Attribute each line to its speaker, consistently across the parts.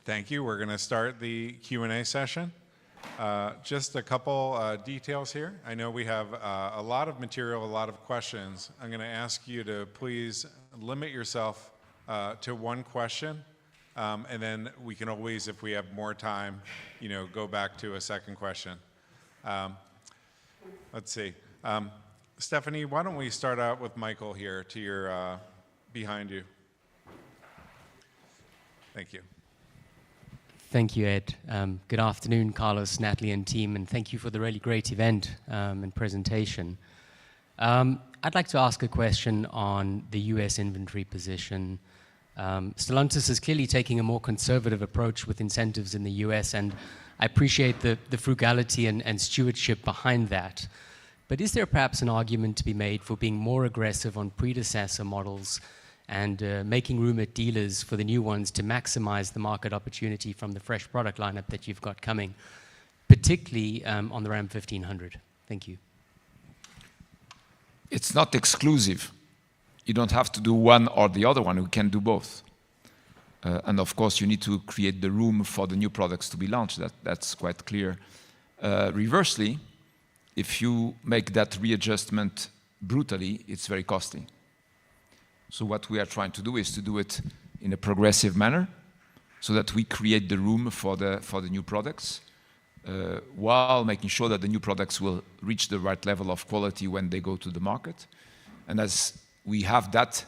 Speaker 1: Thank you. We're going to start the Q&A session. Just a couple details here. I know we have a lot of material, a lot of questions. I'm going to ask you to please limit yourself to one question, and then we can always, if we have more time, go back to a second question. Let's see. Stephanie, why don't we start out with Michael here to your behind you. Thank you.
Speaker 2: Thank you, Ed. Good afternoon, Carlos, Natalie, and team, and thank you for the really great event and presentation. I'd like to ask a question on the US inventory position. Stellantis is clearly taking a more conservative approach with incentives in the US, and I appreciate the frugality and stewardship behind that. But is there perhaps an argument to be made for being more aggressive on predecessor models and making room at dealers for the new ones to maximize the market opportunity from the fresh product lineup that you've got coming, particularly on the Ram 1500? Thank you.
Speaker 3: It's not exclusive. You don't have to do one or the other one. We can do both. And of course, you need to create the room for the new products to be launched. That's quite clear. Reversely, if you make that readjustment brutally, it's very costly. So what we are trying to do is to do it in a progressive manner so that we create the room for the new products while making sure that the new products will reach the right level of quality when they go to the market. And as we have that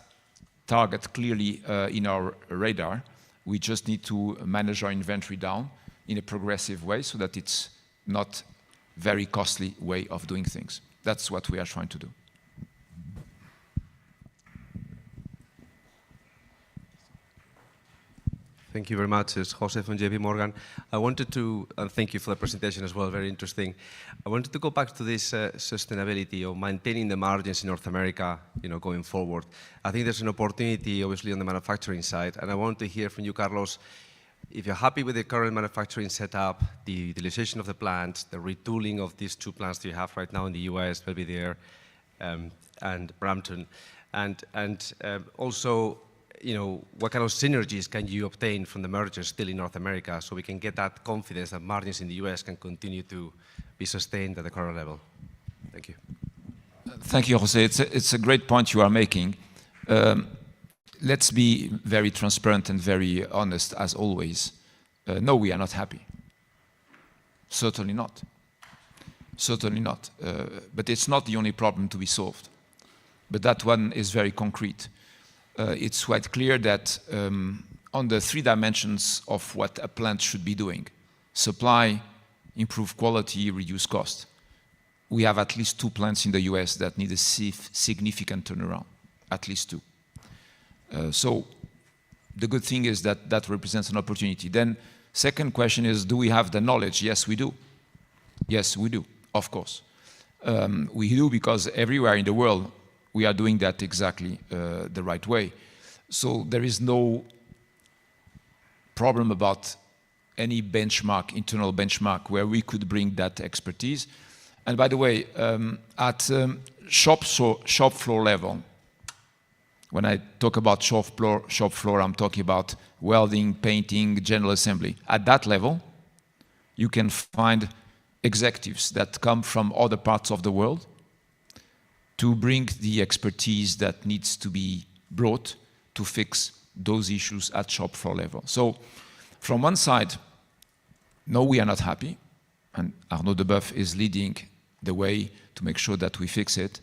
Speaker 3: target clearly in our radar, we just need to manage our inventory down in a progressive way so that it's not very costly way of doing things. That's what we are trying to do.
Speaker 4: Thank you very much. It's Jose from JP Morgan. I wanted to, and thank you for the presentation as well, very interesting. I wanted to go back to this sustainability of maintaining the margins in North America, going forward. I think there's an opportunity, obviously, on the manufacturing side, and I want to hear from you, Carlos, if you're happy with the current manufacturing setup, the utilization of the plants, the retooling of these two plants that you have right now in the US, Belvidere and Brampton, and also, what kind of synergies can you obtain from the merger still in North America so we can get that confidence that margins in the US can continue to be sustained at the current level? Thank you.
Speaker 3: Thank you, Jose. It's a great point you are making. Let's be very transparent and very honest as always. No, we are not happy. Certainly not. Certainly not. But it's not the only problem to be solved. But that one is very concrete. It's quite clear that on the three dimensions of what a plant should be doing, supply, improve quality, reduce cost, we have at least two plants in the US that need a significant turnaround, at least two. So the good thing is that that represents an opportunity. Then second question is, do we have the knowledge? Yes, we do. Yes, we do, of course. We do because everywhere in the world, we are doing that exactly the right way. So there is no problem about any benchmark, internal benchmark, where we could bring that expertise. And by the way, at shop floor level, when I talk about shop floor, I'm talking about welding, painting, general assembly. At that level, you can find executives that come from other parts of the world to bring the expertise that needs to be brought to fix those issues at shop floor level. So from one side, no, we are not happy, and Arnaud Debeuf is leading the way to make sure that we fix it.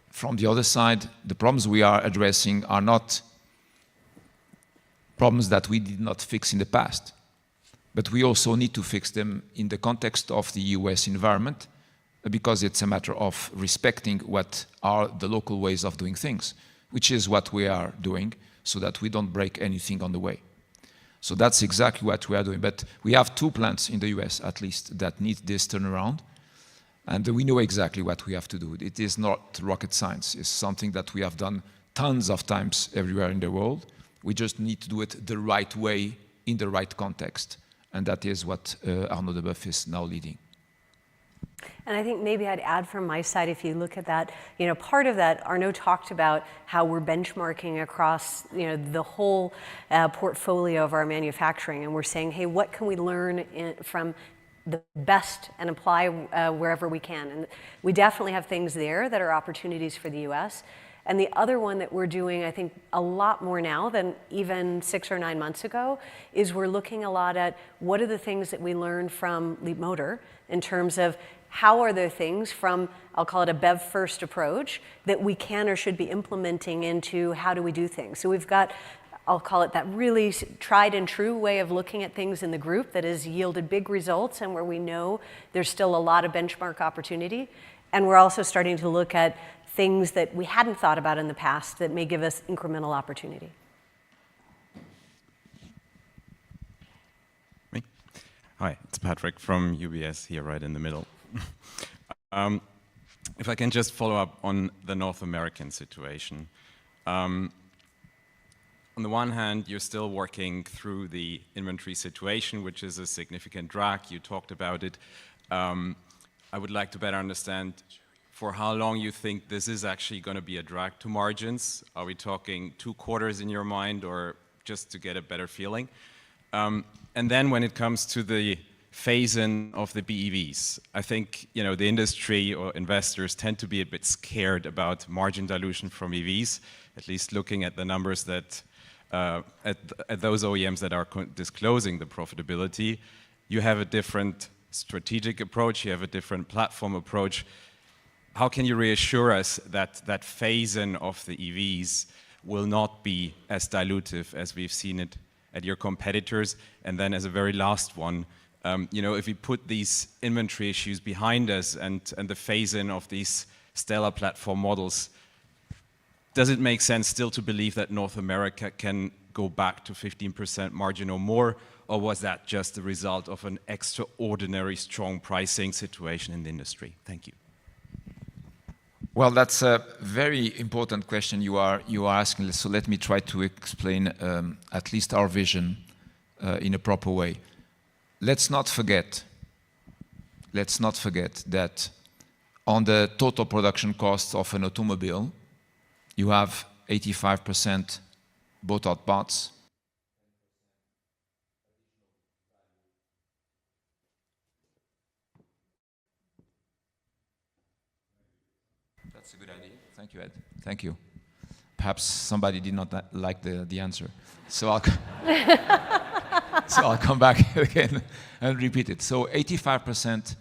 Speaker 3: From the other side, the problems we are addressing are not problems that we did not fix in the past, but we also need to fix them in the context of the US environment, because it's a matter of respecting what are the local ways of doing things, which is what we are doing, so that we don't break anything on the way. So that's exactly what we are doing. But we have two plants in the US, at least, that need this turnaround, and we know exactly what we have to do. It is not rocket science. It's something that we have done tons of times everywhere in the world. We just need to do it the right way, in the right context, and that is what Arnaud Debeuf is now leading.
Speaker 5: And I think maybe I'd add from my side, if you look at that, part of that, Arnaud talked about how we're benchmarking across, the whole portfolio of our manufacturing, and we're saying, hey, what can we learn from the best and apply wherever we can? And we definitely have things there that are opportunities for the US. And the other one that we're doing, I think, a lot more now than even 6 or 9 months ago, is we're looking a lot at what are the things that we learned from Leapmotor in terms of how are there things from, I'll call it a BEV first approach, that we can or should be implementing into how do we do things. So we've got, I'll call it that really tried and true way of looking at things in the group that has yielded big results and where we know there's still a lot of benchmark opportunity. And we're also starting to look at things that we hadn't thought about in the past that may give us incremental opportunity.
Speaker 6: Me? Hi, it's Patrick from UBS here right in the middle. If I can just follow up on the North American situation. On the one hand, you're still working through the inventory situation, which is a significant drag. You talked about it. I would like to better understand for how long you think this is actually going to be a drag to margins. Are we talking 2 quarters in your mind, or just to get a better feeling? And then when it comes to the phase-in of the BEVs, I think the industry or investors tend to be a bit scared about margin dilution from EVs, at least looking at the numbers that at those OEMs that are disclosing the profitability. You have a different strategic approach, you have a different platform approach. How can you reassure us that that phase-in of the EVs will not be as dilutive as we've seen it at your competitors? And then as a very last one, if we put these inventory issues behind us and the phase-in of these Stellar platform models, does it make sense still to believe that North America can go back to 15% margin or more? Or was that just the result of an extraordinary strong pricing situation in the industry? Thank you.
Speaker 3: Well, that's a very important question you are asking. So let me try to explain at least our vision in a proper way. Let's not forget that on the total production cost of an automobile, you have 85% bought out parts. That's a good idea. Thank you, Ed. Thank you. Perhaps somebody did not like the answer. So I'll come back again and repeat it. So 85%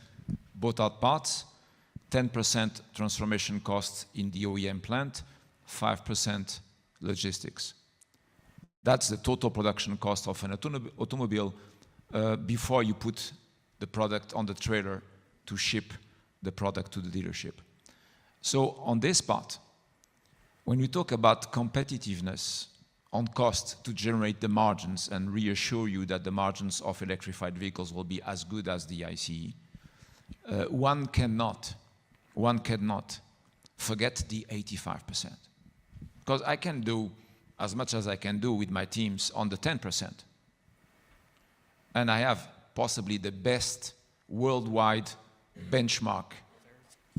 Speaker 3: bought out parts, 10% transformation costs in the OEM plant, 5% logistics. That's the total production cost of an automobile before you put the product on the trailer to ship the product to the dealership. So on this part, when we talk about competitiveness on cost to generate the margins and reassure you that the margins of electrified vehicles will be as good as the ICE, one cannot forget the 85%. Because I can do as much as I can do with my teams on the 10%. And I have possibly the best worldwide benchmark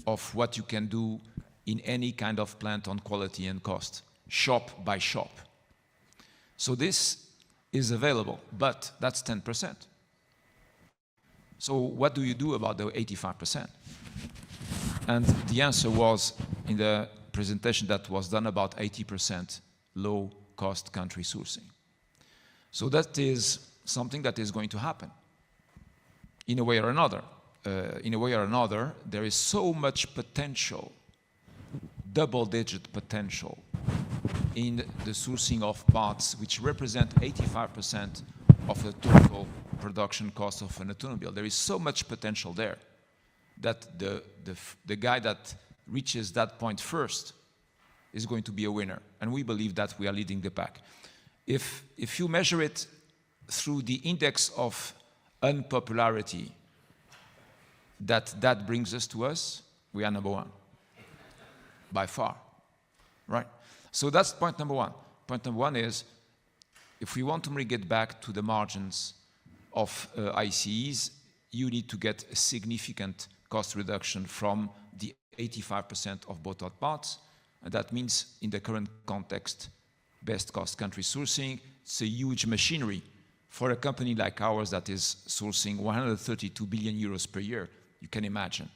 Speaker 3: of what you can do in any kind of plant on quality and cost, shop by shop. So this is available, but that's 10%. So what do you do about the 85%? And the answer was in the presentation that was done about 80% low-cost country sourcing. So that is something that is going to happen in a way or another. There is so much potential, double-digit potential, in the sourcing of parts which represent 85% of the total production cost of an automobile. There is so much potential there that the guy that reaches that point first is going to be a winner. And we believe that we are leading the pack. If you measure it through the index of unpopularity that brings us to us, we are number one, by far, right? So that's point number one. Point number one is, if we want to really get back to the margins of ICEs, you need to get a significant cost reduction from the 85% of bought out parts. And that means in the current context, best cost country sourcing. It's a huge machinery for a company like ours that is sourcing 132 billion euros per year. You can imagine.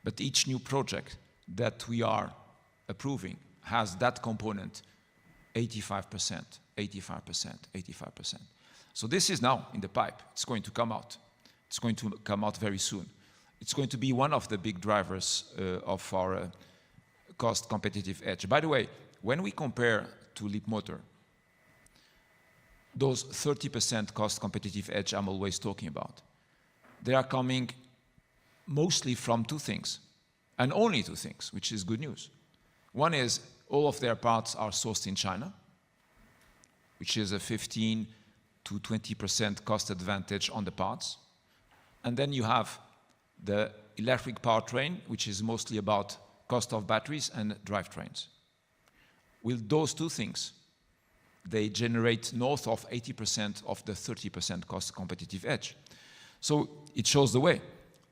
Speaker 3: But each new project that we are approving has that component 85%, 85%, 85%. So this is now in the pipe. It's going to come out. It's going to come out very soon. It's going to be one of the big drivers of our cost competitive edge. By the way, when we compare to Leapmotor, those 30% cost competitive edge I'm always talking about, they are coming mostly from two things, and only two things, which is good news. One is all of their parts are sourced in China, which is a 15 to 20% cost advantage on the parts. And then you have the electric powertrain, which is mostly about cost of batteries and drivetrains. With those two things, they generate north of 80% of the 30% cost competitive edge. So it shows the way.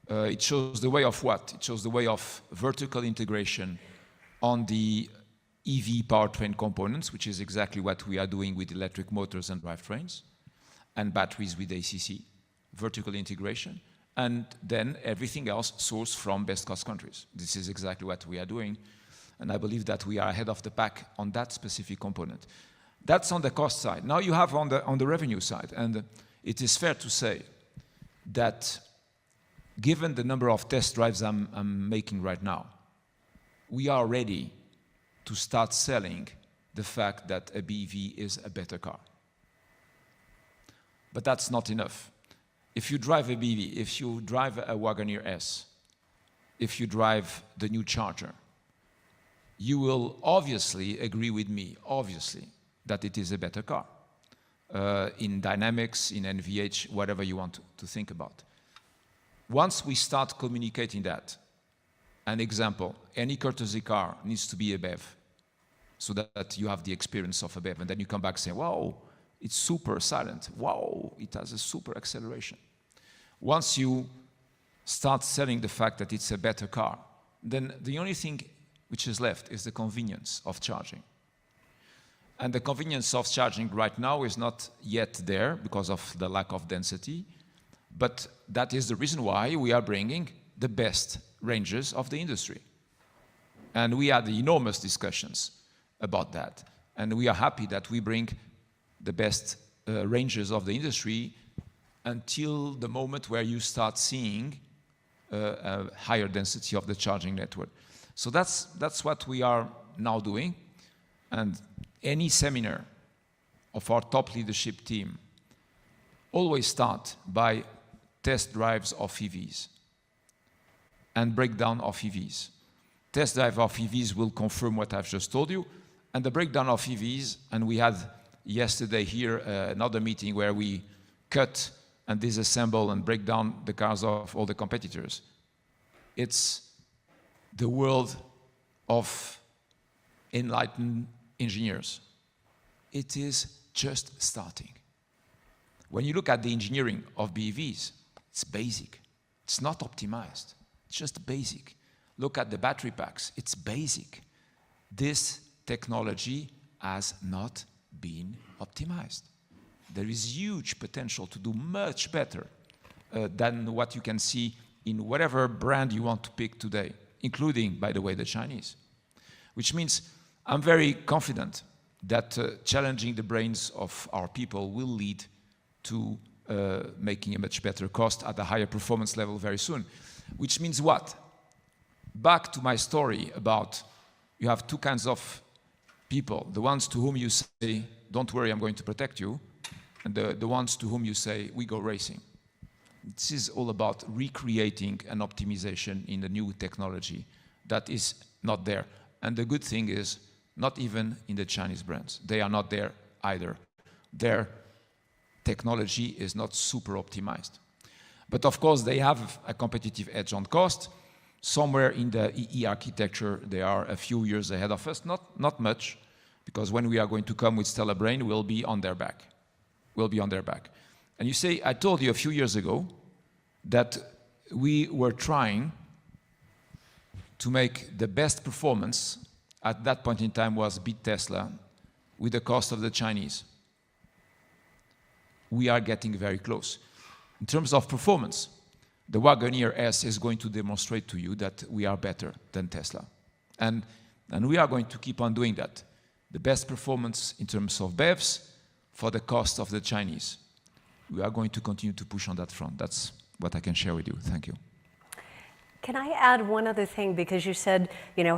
Speaker 3: It shows the way of what? It shows the way of vertical integration on the EV powertrain components, which is exactly what we are doing with electric motors and drivetrains, and batteries with ACC, vertical integration, and then everything else sourced from best cost countries. This is exactly what we are doing, and I believe that we are ahead of the pack on that specific component. That's on the cost side. Now you have on the revenue side, and it is fair to say that given the number of test drives I'm making right now, we are ready to start selling the fact that a BEV is a better car. But that's not enough. If you drive a BEV, if you drive a Wagoneer S, if you drive the new Charger, you will obviously agree with me, obviously, that it is a better car. In dynamics, in NVH, whatever you want to think about. Once we start communicating that, an example, any courtesy car needs to be a BEV, so that you have the experience of a BEV, and then you come back saying, wow, it's super silent, wow, it has a super acceleration. Once you start selling the fact that it's a better car, then the only thing which is left is the convenience of charging. And the convenience of charging right now is not yet there because of the lack of density, but that is the reason why we are bringing the best ranges of the industry. And we had enormous discussions about that. And we are happy that we bring the best ranges of the industry until the moment where you start seeing a higher density of the charging network. So that's what we are now doing. And any seminar of our top leadership team always start by test drives of EVs and breakdown of EVs. Test drive of EVs will confirm what I've just told you, and the breakdown of EVs, and we had yesterday here another meeting where we cut and disassemble and break down the cars of all the competitors. It's the world of enlightened engineers. It is just starting. When you look at the engineering of BEVs, it's basic. It's not optimized. It's just basic. Look at the battery packs. It's basic. This technology has not been optimized. There is huge potential to do much better than what you can see in whatever brand you want to pick today, including, by the way, the Chinese. Which means I'm very confident that challenging the brains of our people will lead to making a much better cost at a higher performance level very soon. Which means what? Back to my story about you have two kinds of people. The ones to whom you say, don't worry, I'm going to protect you. And the ones to whom you say, we go racing. This is all about recreating an optimization in the new technology that is not there. And the good thing is, not even in the Chinese brands. They are not there either. Their technology is not super optimized. But of course, they have a competitive edge on cost. Somewhere in the EE architecture, they are a few years ahead of us. Not much, because when we are going to come with Stellar Brain, we'll be on their back. We'll be on their back. And you say, I told you a few years ago that we were trying to make the best performance at that point in time was beat Tesla with the cost of the Chinese. We are getting very close. In terms of performance, the Wagoneer S is going to demonstrate to you that we are better than Tesla. And we are going to keep on doing that. The best performance in terms of BEVs for the cost of the Chinese. We are going to continue to push on that front. That's what I can share with you. Thank you.
Speaker 5: Can I add one other thing? Because you said,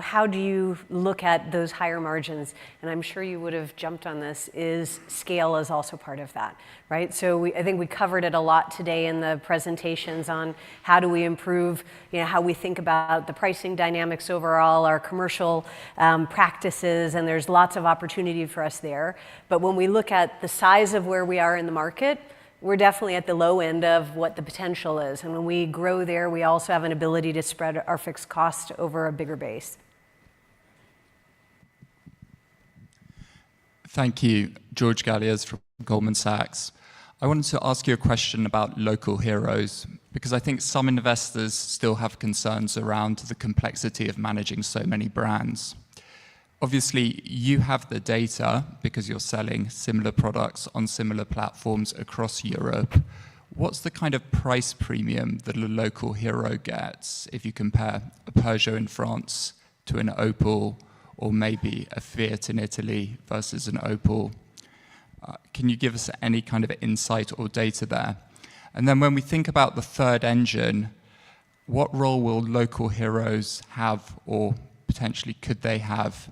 Speaker 5: how do you look at those higher margins? And I'm sure you would have jumped on this, is scale is also part of that, right? So I think we covered it a lot today in the presentations on how do we improve, how we think about the pricing dynamics overall, our commercial practices, and there's lots of opportunity for us there. But when we look at the size of where we are in the market, we're definitely at the low end of what the potential is. And when we grow there, we also have an ability to spread our fixed cost over a bigger base.
Speaker 7: Thank you. George Galliers from Goldman Sachs. I wanted to ask you a question about local heroes, because I think some investors still have concerns around the complexity of managing so many brands. Obviously, you have the data because you're selling similar products on similar platforms across Europe. What's the kind of price premium that a local hero gets if you compare a Peugeot in France to an Opel, or maybe a Fiat in Italy versus an Opel? Can you give us any kind of insight or data there? And then when we think about the third engine, what role will local heroes have, or potentially could they have,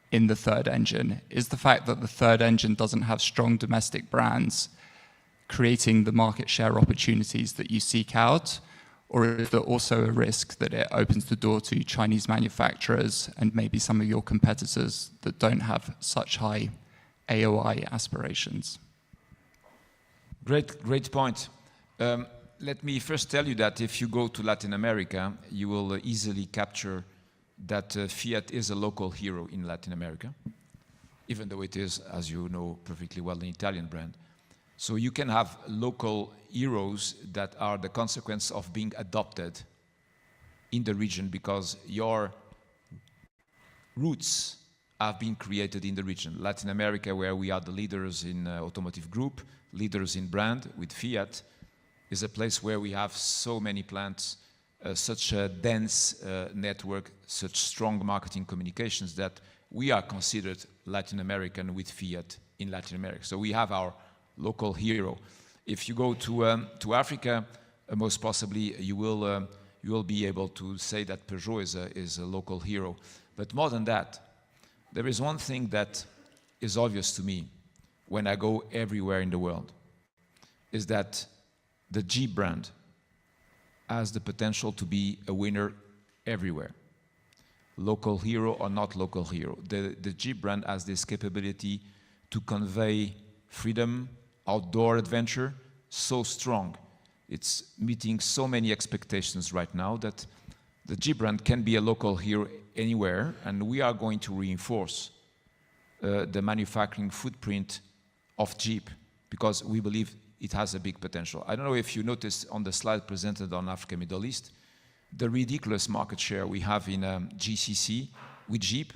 Speaker 7: in the third engine? Is the fact that the third engine doesn't have strong domestic brands creating the market share opportunities that you seek out? Or is there also a risk that it opens the door to Chinese manufacturers and maybe some of your competitors that don't have such high AOI aspirations?
Speaker 3: Great point. Let me first tell you that if you go to Latin America, you will easily capture that Fiat is a local hero in Latin America, even though it is, as you know perfectly well, an Italian brand. So you can have local heroes that are the consequence of being adopted in the region because your roots have been created in the region. Latin America, where we are the leaders in automotive group, leaders in brand with Fiat, is a place where we have so many plants, such a dense network, such strong marketing communications that we are considered Latin American with Fiat in Latin America. So we have our local hero. If you go to Africa, most possibly you will be able to say that Peugeot is a local hero. But more than that, there is one thing that is obvious to me when I go everywhere in the world, is that the Jeep brand has the potential to be a winner everywhere. Local hero or not local hero. The Jeep brand has this capability to convey freedom, outdoor adventure, so strong. It's meeting so many expectations right now that the Jeep brand can be a local hero anywhere, and we are going to reinforce the manufacturing footprint of Jeep because we believe it has a big potential. I don't know if you noticed on the slide presented on Africa, Middle East, the ridiculous market share we have in GCC with Jeep,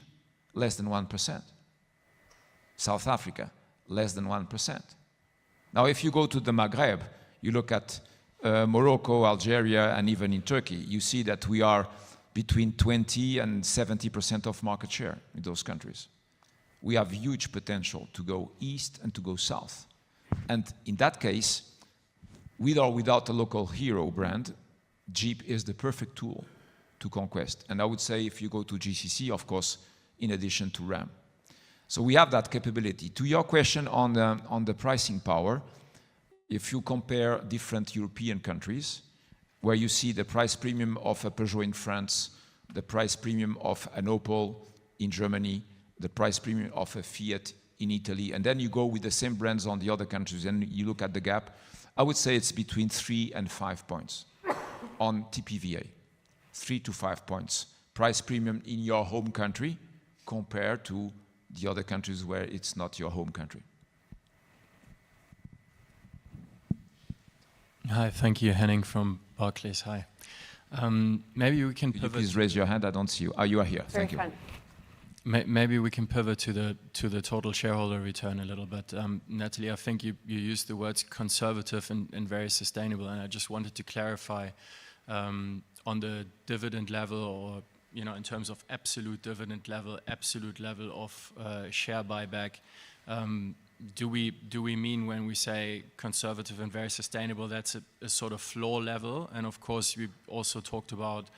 Speaker 3: less than 1%. South Africa, less than 1%. Now, if you go to the Maghreb, you look at Morocco, Algeria, and even in Turkey, you see that we are between 20 and 70% of market share in those countries. We have huge potential to go east and to go south. And in that case, with or without a local hero brand, Jeep is the perfect tool to conquest. And I would say if you go to GCC, of course, in addition to Ram. So we have that capability. To your question on the pricing power, if you compare different European countries, where you see the price premium of a Peugeot in France, the price premium of an Opel in Germany, the price premium of a Fiat in Italy, and then you go with the same brands on the other countries and you look at the gap, I would say it's between 3 and 5 points on TPVA. 3 to 5 points. Price premium in your home country compared to the other countries where it's not your home country.
Speaker 8: Hi, thank you. Henning from Barclays. Hi. Maybe we can
Speaker 3: Could you
Speaker 8: pivot.
Speaker 3: please raise your hand? I don't see you. You are here.
Speaker 5: Very
Speaker 3: Thank you.
Speaker 5: fun.
Speaker 8: Maybe we can pivot to the total shareholder return a little bit. Natalie, I think you used the words conservative and very sustainable, and I just wanted to clarify on the dividend level, or in terms of absolute dividend level, absolute level of share buyback. Do we mean when we say conservative and very sustainable, that's a sort of floor level? And of course, we also talked about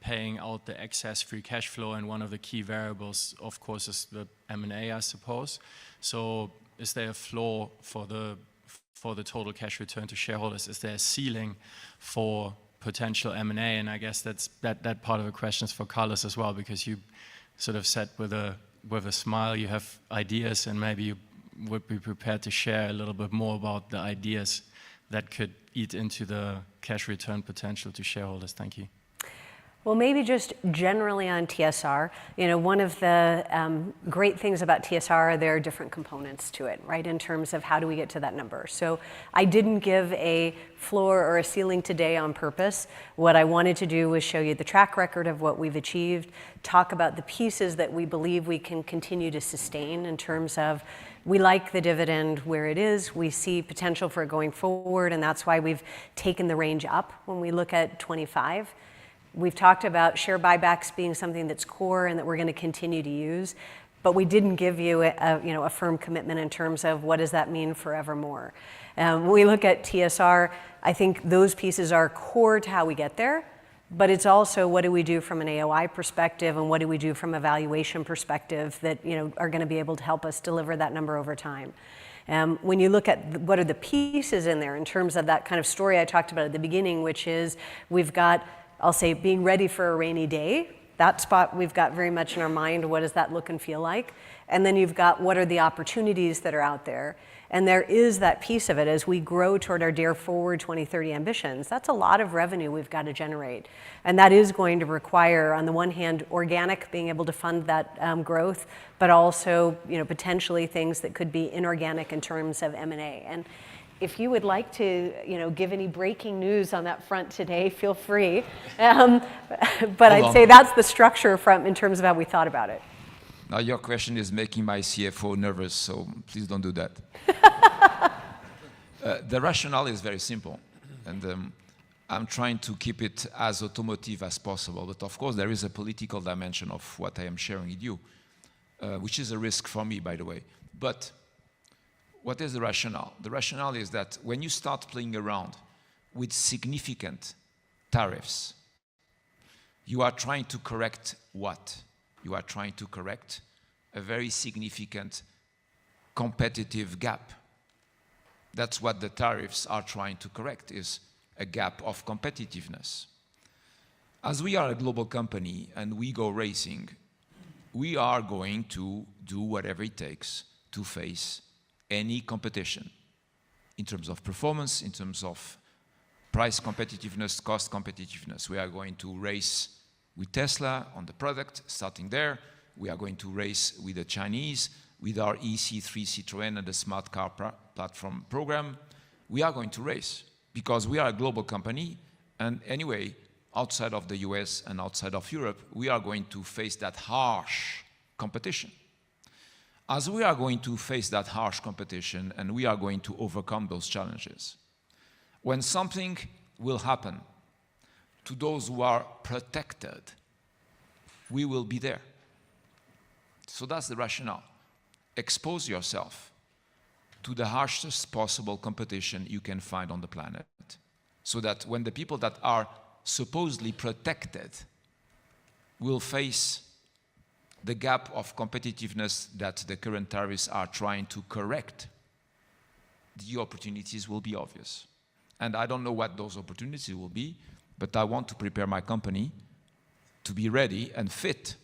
Speaker 8: paying out the excess free cash flow, and one of the key variables, of course, is the M&A, I suppose. So is there a floor for the total cash return to shareholders? Is there a ceiling for potential M&A? And I guess that part of the question is for Carlos as well, because you sort of said with a smile you have ideas, and maybe you would be prepared to share a little bit more about the ideas that could eat into the cash return potential to shareholders. Thank you.
Speaker 5: Well, maybe just generally on TSR, one of the great things about TSR are there are different components to it, right, in terms of how do we get to that number. So I didn't give a floor or a ceiling today on purpose. What I wanted to do was show you the track record of what we've achieved, talk about the pieces that we believe we can continue to sustain in terms of we like the dividend where it is, we see potential for it going forward, and that's why we've taken the range up when we look at 25. We've talked about share buybacks being something that's core and that we're going to continue to use, but we didn't give you a firm commitment in terms of what does that mean forevermore. When we look at TSR, I think those pieces are core to how we get there, but it's also what do we do from an AOI perspective and what do we do from a valuation perspective that are going to be able to help us deliver that number over time. When you look at what are the pieces in there in terms of that kind of story I talked about at the beginning, which is we've got, I'll say, being ready for a rainy day. That spot we've got very much in our mind. What does that look and feel like? And then you've got what are the opportunities that are out there. And there is that piece of it as we grow toward our Dare Forward 2030 ambitions. That's a lot of revenue we've got to generate. And that is going to require, on the one hand, organic, being able to fund that growth, but also potentially things that could be inorganic in terms of M&A. And if you would like to, give any breaking news on that front today, feel free. But I'd say that's the structure in terms of how we thought about it.
Speaker 3: Now your question is making my CFO nervous, so please don't do that. The rationale is very simple, and I'm trying to keep it as automotive as possible. But of course, there is a political dimension of what I am sharing with you, which is a risk for me, by the way. But what is the rationale? The rationale is that when you start playing around with significant tariffs, you are trying to correct what? You are trying to correct a very significant competitive gap. That's what the tariffs are trying to correct, is a gap of competitiveness. As we are a global company and we go racing, we are going to do whatever it takes to face any competition in terms of performance, in terms of price competitiveness, cost competitiveness. We are going to race with Tesla on the product, starting there. We are going to race with the Chinese, with our EC3 Citroën and the Smart Car Platform program. We are going to race because we are a global company, and anyway, outside of the US and outside of Europe, we are going to face that harsh competition. As we are going to face that harsh competition and we are going to overcome those challenges, when something will happen to those who are protected, we will be there. So that's the rationale. Expose yourself to the harshest possible competition you can find on the planet, so that when the people that are supposedly protected will face the gap of competitiveness that the current tariffs are trying to correct, the opportunities will be obvious. And I don't know what those opportunities will be, but I want to prepare my company to be ready and fit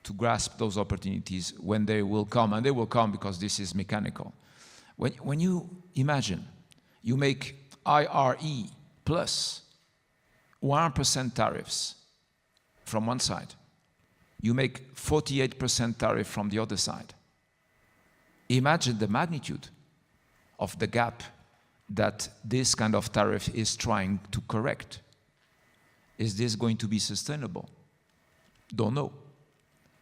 Speaker 3: to grasp those opportunities when they will come. And they will come because this is mechanical. When you imagine, you make IRE plus 1% tariffs from one side, you make 48% tariff from the other side. Imagine the magnitude of the gap that this kind of tariff is trying to correct. Is this going to be sustainable? Don't know.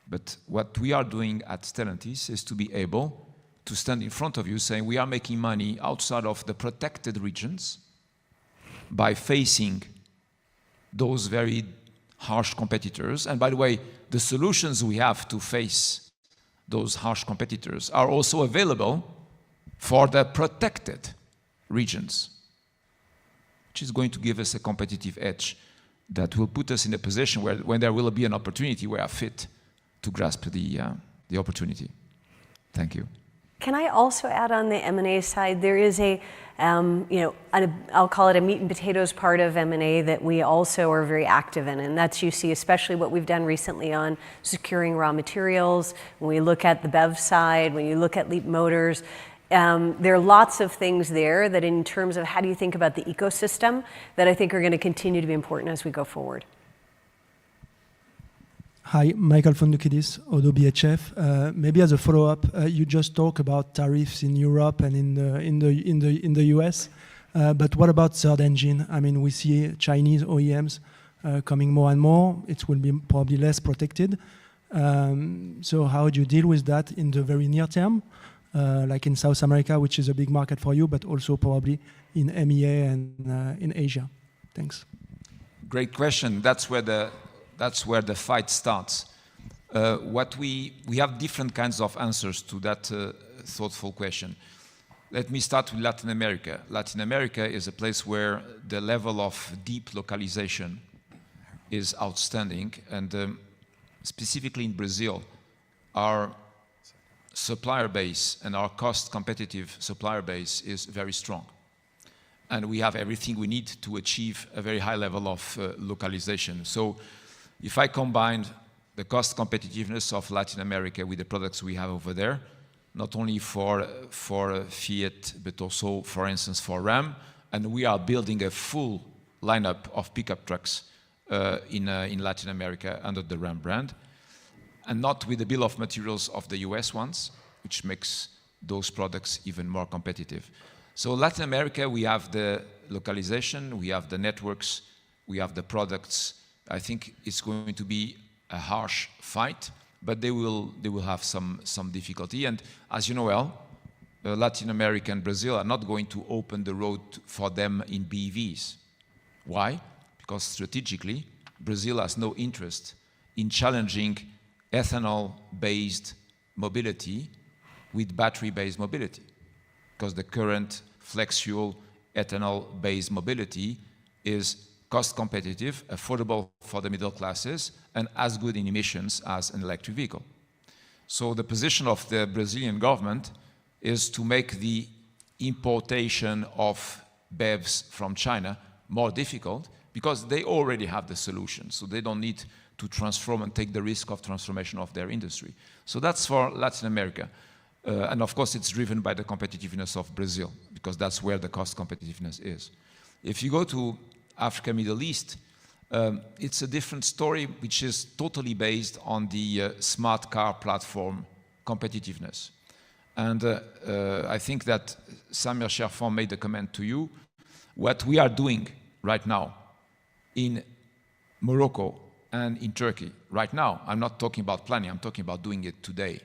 Speaker 3: But what we are doing at Stellantis is to be able to stand in front of you saying we are making money outside of the protected regions by facing those very harsh competitors. And by the way, the solutions we have to face those harsh competitors are also available for the protected regions, which is going to give us a competitive edge that will put us in a position where when there will be an opportunity, we are fit to grasp the opportunity. Thank you.
Speaker 5: Can I also add on the M&A side, there is I'll call it a meat and potatoes part of M&A that we also are very active in, and that's, you see, especially what we've done recently on securing raw materials. When we look at the BEV side, when you look at Leap Motors, there are lots of things there that in terms of how do you think about the ecosystem that I think are going to continue to be important as we go forward.
Speaker 9: Hi, Michael Foundoukidis, Odo BHF. Maybe as a follow-up, you just talked about tariffs in Europe and in the US, but what about third engine? I mean, we see Chinese OEMs coming more and more. It will be probably less protected. So how do you deal with that in the very near term, like in South America, which is a big market for you, but also probably in MEA and in Asia? Thanks.
Speaker 3: Great question. That's where the fight starts. We have different kinds of answers to that thoughtful question. Let me start with Latin America. Latin America is a place where the level of deep localization is outstanding, and specifically in Brazil, our supplier base and our cost competitive supplier base is very strong. And we have everything we need to achieve a very high level of localization. So if I combine the cost competitiveness of Latin America with the products we have over there, not only for Fiat, but also, for instance, for Ram, and we are building a full lineup of pickup trucks in Latin America under the Ram brand, and not with the bill of materials of the US ones, which makes those products even more competitive. So Latin America, we have the localization, we have the networks, we have the products. I think it's going to be a harsh fight, but they will have some difficulty. And as you know well, Latin America and Brazil are not going to open the road for them in BEVs. Why? Because strategically, Brazil has no interest in challenging ethanol-based mobility with battery-based mobility, because the current flex fuel ethanol-based mobility is cost competitive, affordable for the middle classes, and as good in emissions as an electric vehicle. So the position of the Brazilian government is to make the importation of BEVs from China more difficult, because they already have the solution, so they don't need to transform and take the risk of transformation of their industry. So that's for Latin America. And of course, it's driven by the competitiveness of Brazil, because that's where the cost competitiveness is. If you go to Africa, Middle East, it's a different story, which is totally based on the smart car platform competitiveness. And I think that Samir Sherfan made a comment to you. What we are doing right now in Morocco and in Turkey, right now, I'm not talking about planning, I'm talking about doing it today.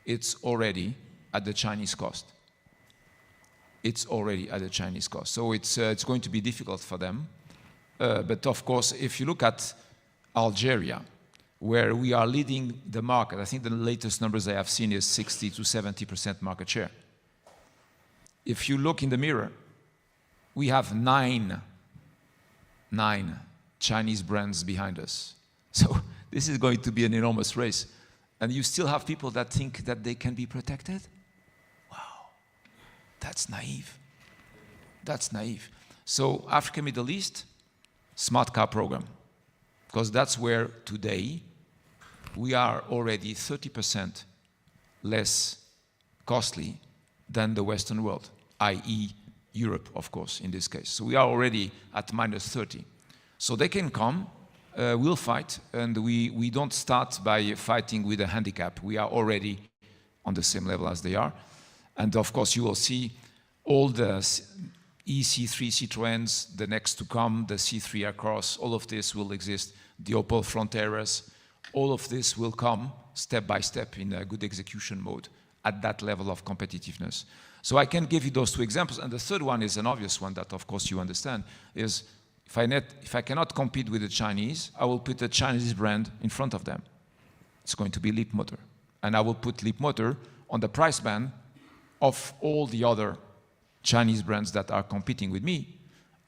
Speaker 3: It's already at the Chinese cost. It's already at the Chinese cost. So it's going to be difficult for them. But of course, if you look at Algeria, where we are leading the market, I think the latest numbers I have seen is 60 to 70% market share. If you look in the mirror, we have nine Chinese brands behind us. So this is going to be an enormous race. And you still have people that think that they can be protected? Wow, that's naive. That's naive. So Africa, Middle East, smart car program. Because that's where today we are already 30% less costly than the Western world, i.e. Europe, of course, in this case. So we are already at -30. So they can come, we'll fight, and we don't start by fighting with a handicap. We are already on the same level as they are. And of course, you will see all EC3 Citroëns, the next to come, the C3 Across, all of this will exist. The Opel Fronteras, all of this will come step by step in a good execution mode at that level of competitiveness. So I can give you those two examples. And the third one is an obvious one that, of course, you understand, is if I cannot compete with the Chinese, I will put a Chinese brand in front of them. It's going to be Leapmotor. And I will put Leapmotor on the price band of all the other Chinese brands that are competing with me.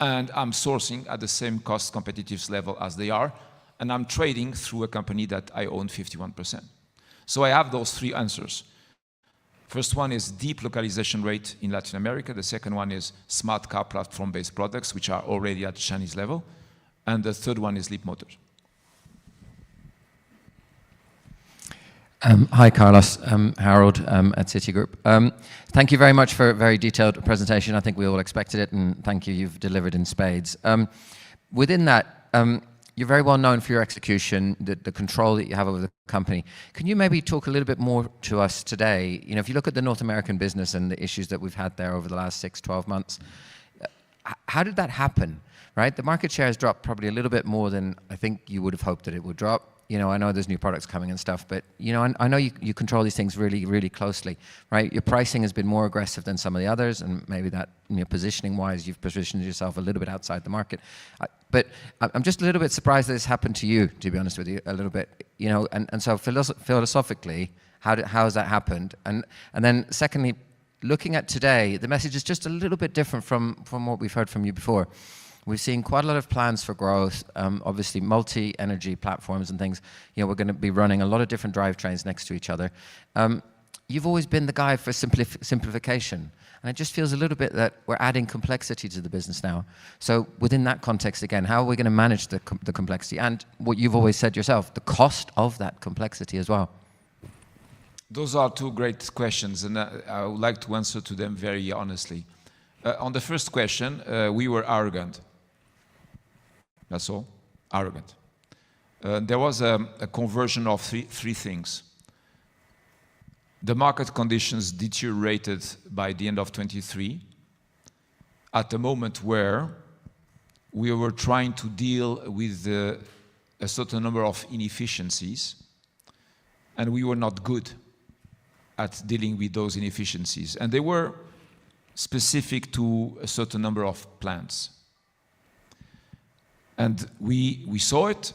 Speaker 3: And I'm sourcing at the same cost competitiveness level as they are. And I'm trading through a company that I own 51%. So I have those three answers. First one is deep localization rate in Latin America. The second one is smart car platform-based products, which are already at the Chinese level. And the third one is Leapmotor.
Speaker 10: Hi, Carlos. Harold at Citigroup. Thank you very much for a very detailed presentation. I think we all expected it, and thank you. You've delivered in spades. Within that, you're very well known for your execution, the control that you have over the company. Can you maybe talk a little bit more to us today? You know, if you look at the North American business and the issues that we've had there over the last 6, 12 months, how did that happen, right? The market share has dropped probably a little bit more than I think you would have hoped that it would drop. You know, I know there's new products coming and stuff, but, you know, I know you control these things really, really closely, right? Your pricing has been more aggressive than some of the others, and maybe that, you know, positioning-wise, you've positioned yourself a little bit outside the market. But I'm just a little bit surprised that this happened to you, to be honest with you, a little bit. You know, and so philosophically, how has that happened? And then secondly, looking at today, the message is just a little bit different from what we've heard from you before. We've seen quite a lot of plans for growth, obviously multi-energy platforms and things. You know, we're going to be running a lot of different drivetrains next to each other. You've always been the guy for simplification. And it just feels a little bit that we're adding complexity to the business now. So within that context, again, how are we going to manage the complexity? And what you've always said yourself, the cost of that complexity as well.
Speaker 3: Those are two great questions, and I would like to answer to them very honestly. On the first question, we were arrogant. That's all, arrogant. There was a conversion of three things. The market conditions deteriorated by the end of 23 at a moment where we were trying to deal with a certain number of inefficiencies, and we were not good at dealing with those inefficiencies. And they were specific to a certain number of plants. And we saw it,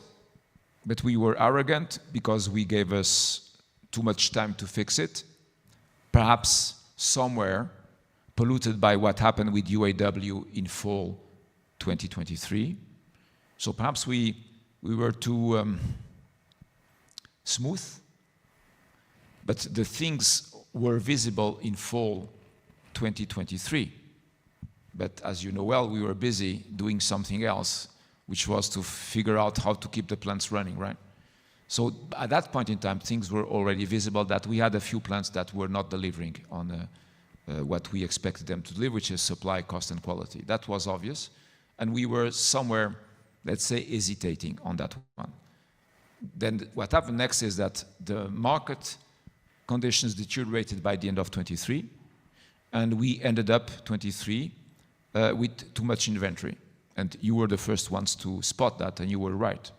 Speaker 3: but we were arrogant because we gave us too much time to fix it, perhaps somewhere polluted by what happened with UAW in fall 2023. So perhaps we were too smooth, but the things were visible in fall 2023. But as you know well, we were busy doing something else, which was to figure out how to keep the plants running, right? So at that point in time, things were already visible that we had a few plants that were not delivering on what we expected them to deliver, which is supply, cost, and quality. That was obvious. And we were somewhere, let's say, hesitating on that one. Then what happened next is that the market conditions deteriorated by the end of 23, and we ended up 23 with too much inventory. And you were the first ones to spot that, and you were right.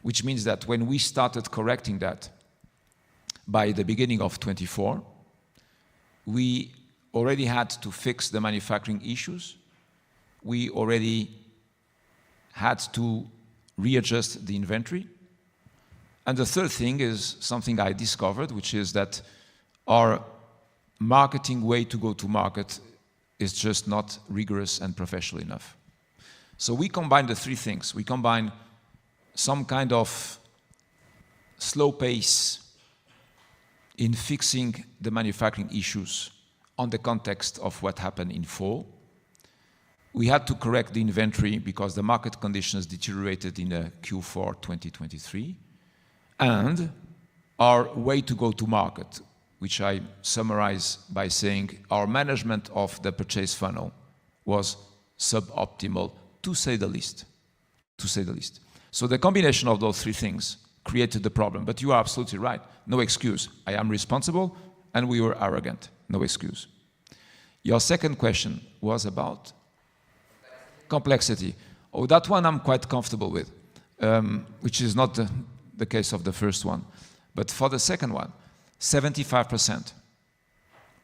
Speaker 3: Which means that when we started correcting that by the beginning of 24, we already had to fix the manufacturing issues. We already had to readjust the inventory. And the third thing is something I discovered, which is that our marketing way to go to market is just not rigorous and professional enough. So we combine the three things. We combine some kind of slow pace in fixing the manufacturing issues on the context of what happened in fall. We had to correct the inventory because the market conditions deteriorated in Q4 2023. And our way to go to market, which I summarize by saying our management of the purchase funnel was suboptimal, to say the least. To say the least. So the combination of those three things created the problem. But you are absolutely right. No excuse. I am responsible, and we were arrogant. No excuse. Your second question was about? Complexity. Oh, that one I'm quite comfortable with, which is not the case of the first one. But for the second one, 75%.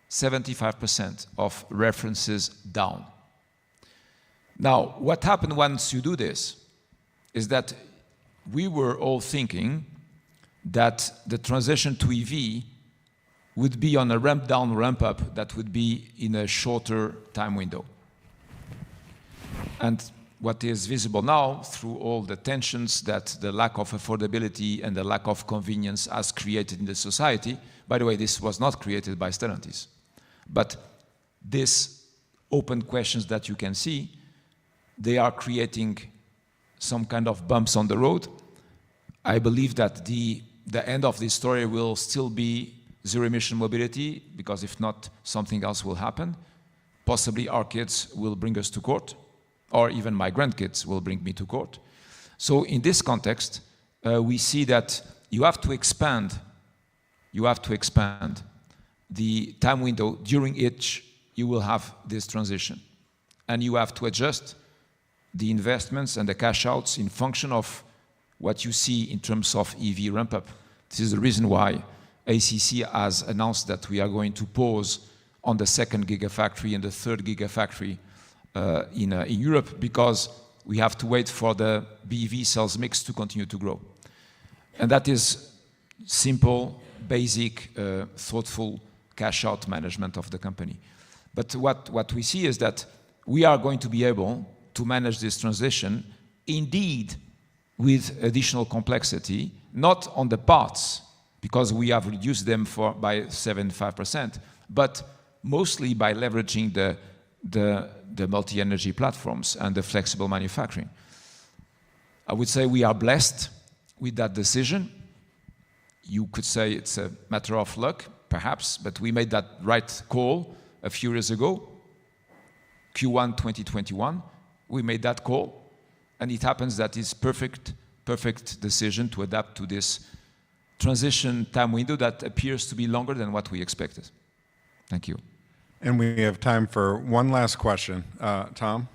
Speaker 3: 75% of references down. Now, what happened once you do this is that we were all thinking that the transition to EV would be on a ramp down, ramp up that would be in a shorter time window. And what is visible now through all the tensions that the lack of affordability and the lack of convenience has created in the society, by the way, this was not created by Stellantis, but these open questions that you can see, they are creating some kind of bumps on the road. I believe that the end of this story will still be zero-emission mobility, because if not, something else will happen. Possibly our kids will bring us to court, or even my grandkids will bring me to court. So in this context, we see that you have to expand the time window during which you will have this transition. And you have to adjust the investments and the cash outs in function of what you see in terms of EV ramp up. This is the reason why ACC has announced that we are going to pause on the second gigafactory and the third gigafactory in Europe, because we have to wait for the BEV sales mix to continue to grow. And that is simple, basic, thoughtful cash out management of the company. But what we see is that we are going to be able to manage this transition, indeed, with additional complexity, not on the parts, because we have reduced them by 75%, but mostly by leveraging the multi-energy platforms and the flexible manufacturing. I would say we are blessed with that decision. You could say it's a matter of luck, perhaps, but we made that right call a few years ago, Q1 2021. We made that call, and it happens that it's perfect decision to adapt to this transition time window that appears to be longer than what we expected. Thank you.
Speaker 1: And we have time for one last question. Tom?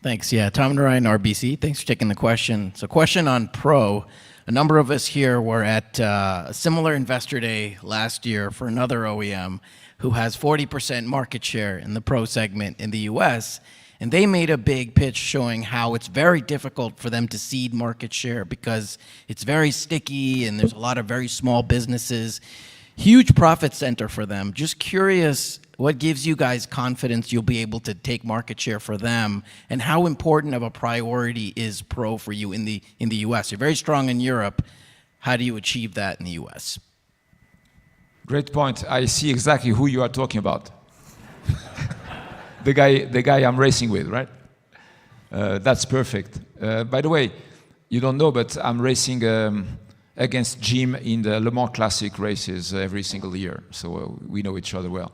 Speaker 11: Thanks. Yeah, Tom Narayan, RBC. Thanks for taking the question. So question on Pro. A number of us here were at a similar investor day last year for another OEM who has 40% market share in the Pro segment in the US. And they made a big pitch showing how it's very difficult for them to cede market share because it's very sticky and there's a lot of very small businesses. Huge profit center for them. Just curious, what gives you guys confidence you'll be able to take market share for them, and how important of a priority is Pro for you in the US? You're very strong in Europe. How do you achieve that in the US?
Speaker 3: Great point. I see exactly who you are talking about. the guy I'm racing with, right? That's perfect. By the way, you don't know, but I'm racing against Jim in the Le Mans Classic races every single year, so we know each other well.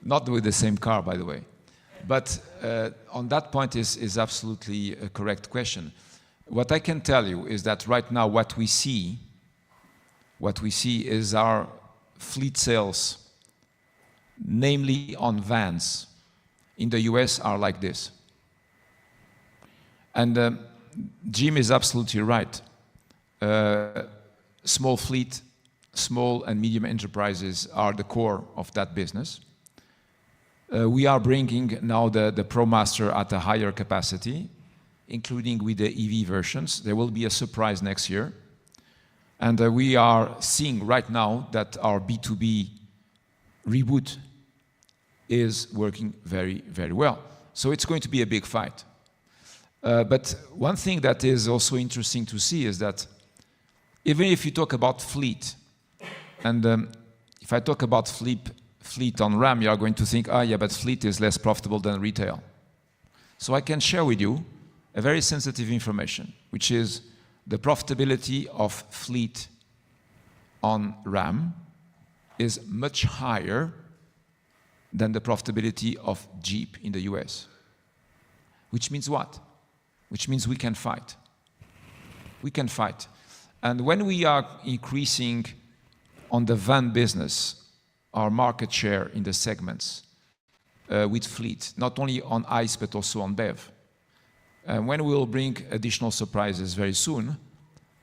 Speaker 3: Not with the same car, by the way. But on that point is absolutely a correct question. What I can tell you is that right now what we see is our fleet sales, namely on vans, in the US are like this. And Jim is absolutely right. Small fleet, small and medium enterprises are the core of that business. We are bringing now the ProMaster at a higher capacity, including with the EV versions. There will be a surprise next year. And we are seeing right now that our B2B reboot is working very, very well. So it's going to be a big fight. But one thing that is also interesting to see is that even if you talk about fleet, and if I talk about fleet on Ram, you are going to think, yeah, but fleet is less profitable than retail. So I can share with you a very sensitive information, which is the profitability of fleet on Ram is much higher than the profitability of Jeep in the US. Which means what? Which means we can fight. We can fight. And when we are increasing on the van business our market share in the segments with fleet, not only on ICE but also on BEV, And when we'll bring additional surprises very soon,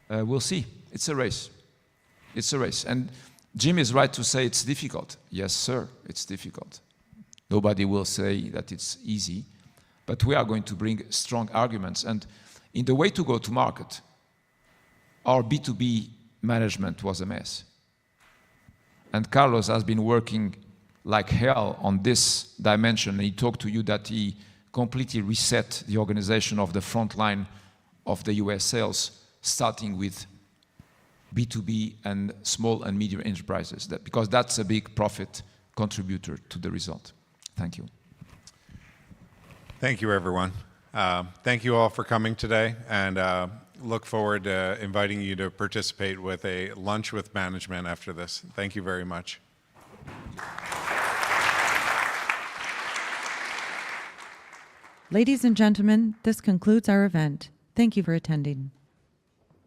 Speaker 3: we'll see. It's a race. It's a race. And Jim is right to say it's difficult. Yes, sir, it's difficult. Nobody will say that it's easy, but we are going to bring strong arguments. And in the way to go to market, our B2B management was a mess. And Carlos has been working like hell on this dimension. He talked to you that he completely reset the organization of the front line of the US sales, starting with B2B and small and medium enterprises, because that's a big profit contributor to the result. Thank you.
Speaker 1: Thank you, everyone. Thank you all for coming today, and look forward to inviting you to participate with a lunch with management after this. Thank you very much.
Speaker 12: Ladies and gentlemen, this concludes our event. Thank you for attending.